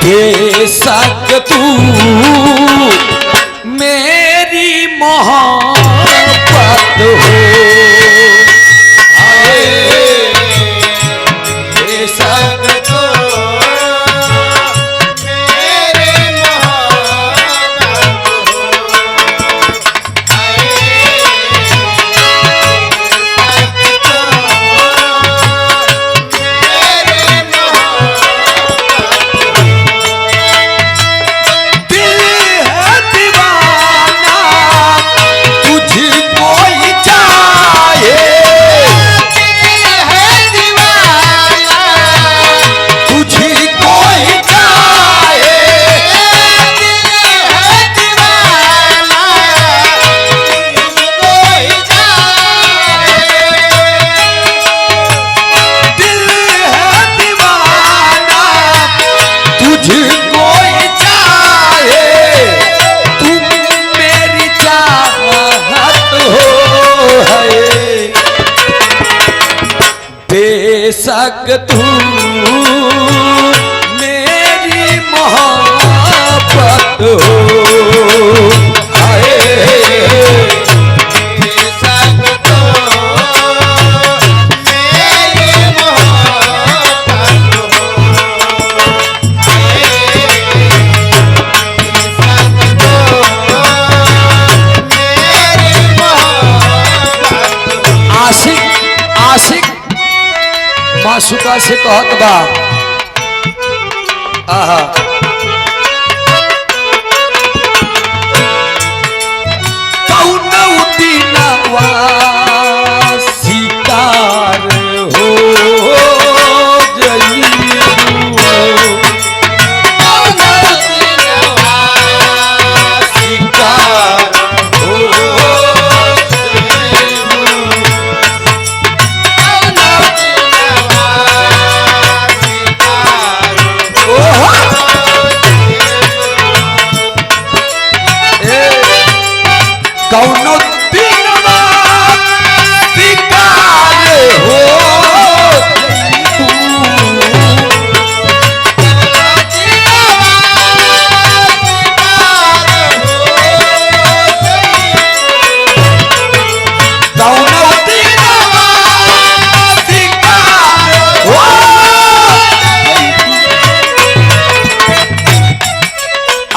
बेशक तू मेरी मोहब्बत हो, बेशक तू मेरी बेशक तू मेरी मोहब्बत हो, बेशक तू मेरी मोहब्बत हो, बेशक तू मेरी मोहब्बत। आशिक आशिक माशुका से कहत बा, आहा कौनो दिनवा शिकार हो जइबू, कौनो दिनवा शिकार हो कौनो दिनवा शिकार हो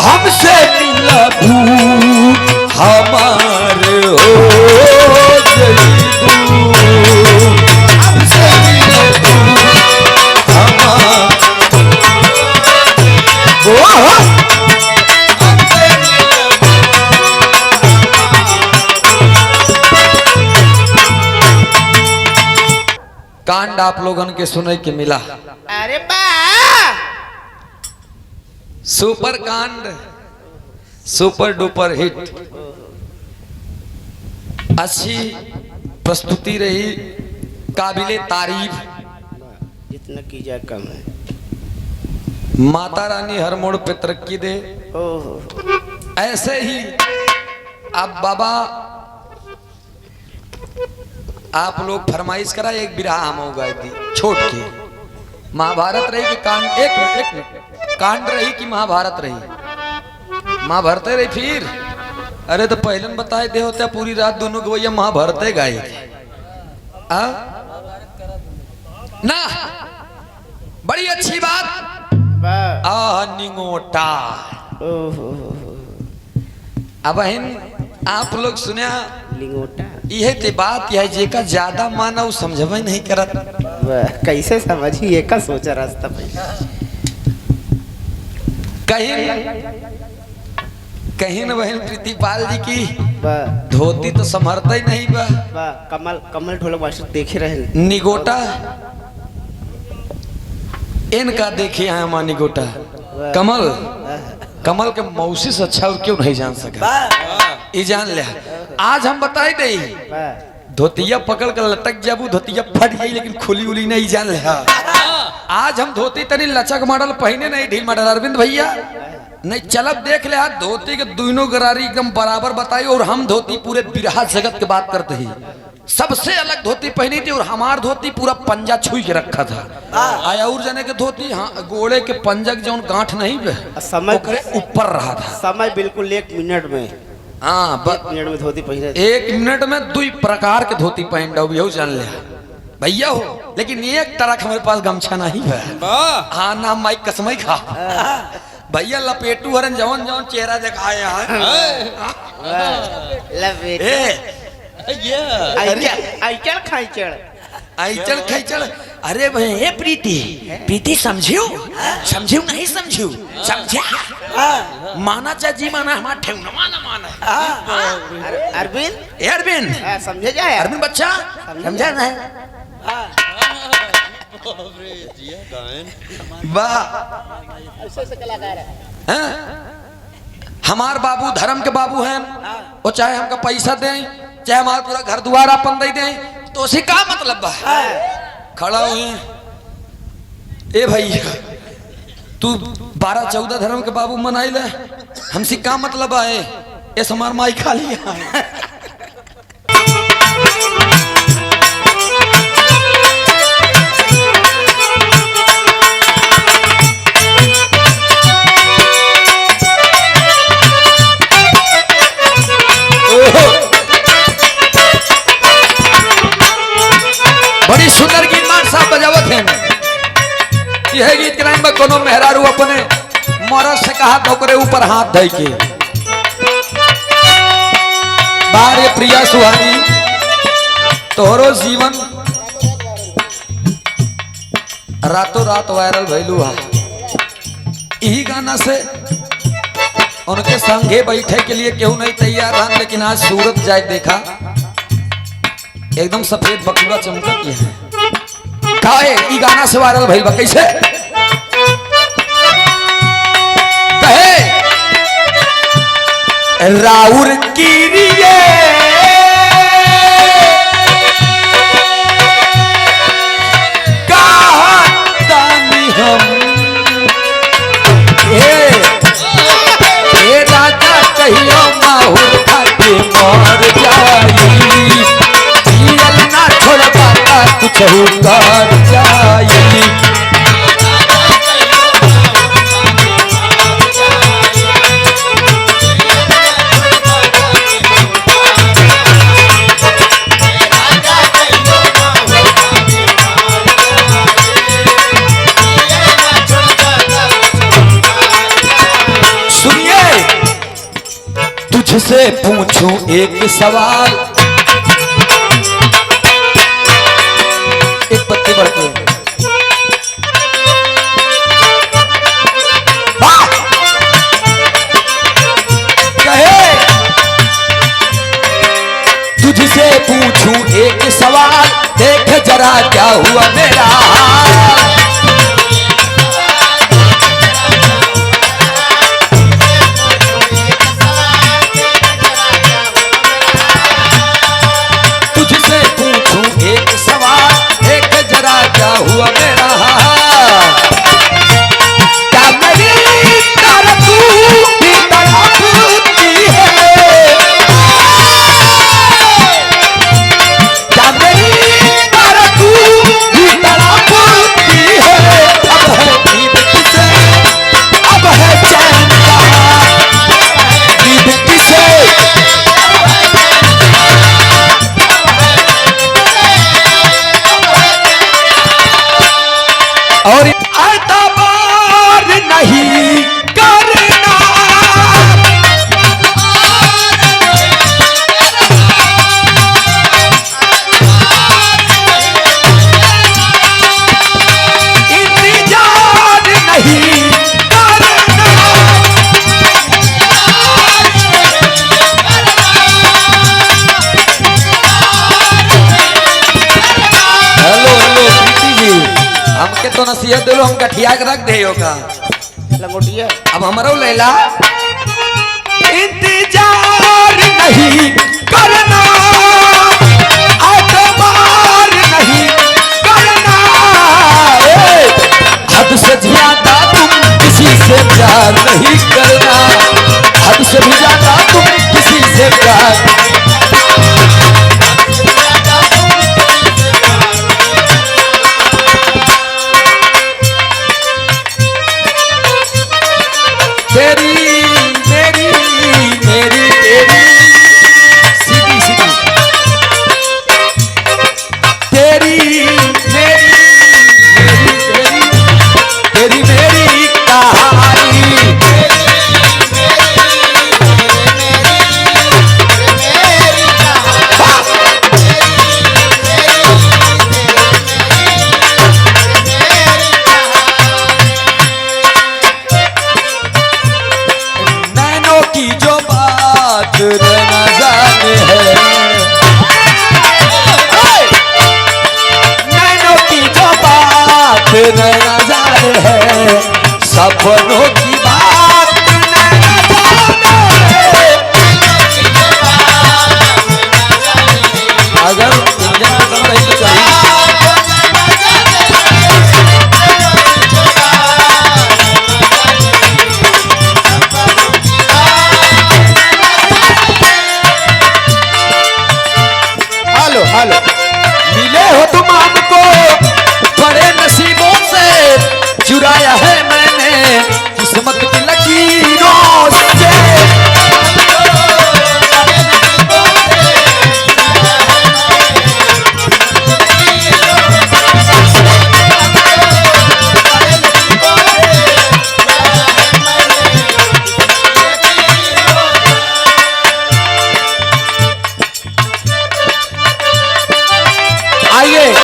हमसे मिलबू हमार हो जइबू, हमसे मिलबू हमार हो, हमसे मिलबू कांड आप लोगन के सुने के मिला। अरे बा सुपर कांड, सुपर डुपर हिट, अच्छी प्रस्तुति रही, काबिले तारीफ, जितना की जाए कम है। माता रानी हर मोड़ पे तरक्की दे। ओहो ऐसे ही अब बाबा आप लोग फरमाइश करा, एक बिरहा हम हो गए थी छोट की, महाभारत रही कि कांड, एक मिनट कांड रही कि महाभारत रही, महाभारत रही फिर। अरे तो पहले बताए दे होते पूरी रात दोनों गवैया महाभारत गाए ना, बड़ी अच्छी बात। निगोटा अब आप लोग सुने लिंगोटा, यह ते बात यह जेका ज्यादा माना वो समझबे नहीं करत। कैसे समझी ये का सोचा रास्ता पे कहीं कहीं न बहन प्रीतिपाल जी की धोती तो संभरता ही नहीं बा। कमल कमल ढोलक मास्टर देखे रहे निगोटा इनका देखे हैं हमारा निगोटा कमल, कमल के मौसी से अच्छा और क्यों नहीं जान सका, ये जान लिया। आज हम बताई दे धोतिया पकड़ कर लटक जाबू, धोतिया फट गई लेकिन खुली उली नहीं, जान लिया। आज हम धोती तनी लचक मॉडल पहने नहीं, ढील मॉडल। अरविंद भैया नहीं चलब देख ले, धोती के दोनों गरारी एकदम बराबर बताई, और हम धोती पूरे बिरहा जगत की बात करते ही सबसे अलग धोती पहनी थी और हमार धोती पूरा पंजा छुई के रखा था। आया और जने के धोती हाँ गोड़े के पंजक जो गांठ नहीं पे समय ऊपर रहा था। समय बिल्कुल 1 मिनट में। हाँ 1 मिनट में धोती पहने। 1 मिनट में 2 प्रकार के धोती पहन डो यू जान लिया भैया हो। लेकिन एक तरह हमारे पास गमछा नहीं है। हाँ ना माइक कसमई खा भैया लपेटू हरन जवन जवन चेहरा दिखाए आइचल खैचल। अरे भैया प्रीति प्रीति समझियो समझियो नहीं समझियो समझा माना चाची माना हमारा ठेवना माना माना। अरविंद अरविंद समझे जाए अरविंद बच्चा समझा ना वाह हमार बाबू धर्म के बाबू हैं। वो चाहे हमका पैसा दें चाहे हमारा पूरा घर द्वार अपन दे दें तो उसे का मतलब बा। खड़ा हुए ए भैया तू 12-14 धर्म के बाबू मनाई ले हमसे का मतलब आए ये हमार माई खा लिया। बड़ी सुंदर गीत मान साहब बजावत हैं। यह गीत के लाइन में कोनो मेहरारू अपने मरद से कहा नौकरे ऊपर हाथ धई के बारे प्रिया सुहानी तोहरो जीवन रातों रात वायरल भइलू है। यही गाना से उनके संगे बैठे के लिए केहू नहीं तैयार रहा। लेकिन आज सूरत जाए देखा एकदम सफेद बकरा चमकत है। काहे ई गाना से वायरल भइल बा कैसे कहे राउर कीरिए कहानी हम ए राजा कहियो माहुर खाके मर जाई ना छोड़ पाता कुछ कर जाई। सुनिए तुझसे पूछूं एक सवाल एक पत्ते बढ़ते कहे तुझसे पूछूं एक सवाल देख जरा क्या हुआ मेरा हाल। तुझसे पूछूं एक सवाल देख जरा क्या हुआ मेरा हाल। क्या मेरी तरह तू भी तड़पती है क्या मेरी तरह तू भी तड़पती है। अब है नींद किसे अब है चैन कहाँ नींद किसे और एतबार नहीं करना इंतजार नहीं करना। हेलो हेलो प्रीति जी हमके तो नसीहत दिलो हम गठिया के रख दे का लंगोटिया अब हमारो लैला इंतजार नहीं करना एतबार नहीं करना। हद से ज्यादा तुम किसी से प्यार नहीं करना हद से भी ज्यादा तुम किसी से प्यार नैना जाने है सपनों की बात नैना जाने अगर इंजन खत्म रही तो चाहिए हेलो हेलो मिले हो तुम हमको बड़े नसीबों से चुराया है मैंने किस्मत की